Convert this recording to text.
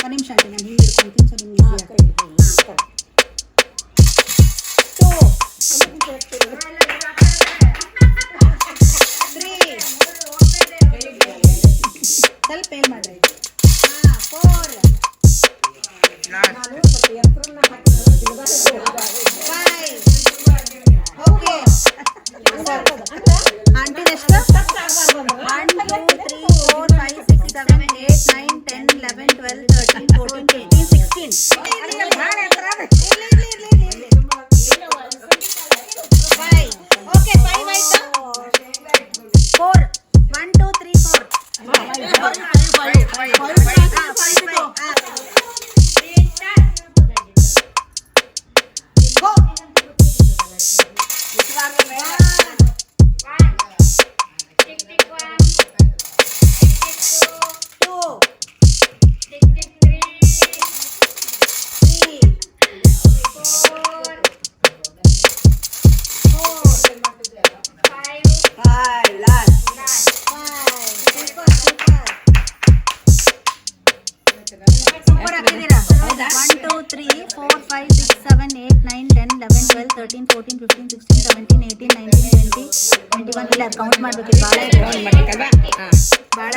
ಒಂದು ನಿಮಿಷ ಅಂತ ನಾನು ಹಿಂಗೆ ಇಟ್ಕೊಳ್ತೀನಿ ಸೊ ನಿಮ್ಗೆ ಸ್ವಲ್ಪ ಏನ್ ಮಾಡ್ರಿ 4 ಓಕೆ ಆಂಟಿ ಎಷ್ಟು 1 2 3 4 5 6 7 8 9 10 11 12 13 14 15 16 ಓಕೆ 5 ಆಯ್ತಾ 4 1 2 3 ಸೂಪರ್ ಹಾಕಿದ್ದೀರಾ 1 2 3 4 5 6 7 8 9 10 11 12 13 14 15 16 17 18 19 20 21 ಇಲ್ಲ ಕೌಂಟ್ ಮಾಡ್ಬೇಕು ಭಾಳ ಭಾಳ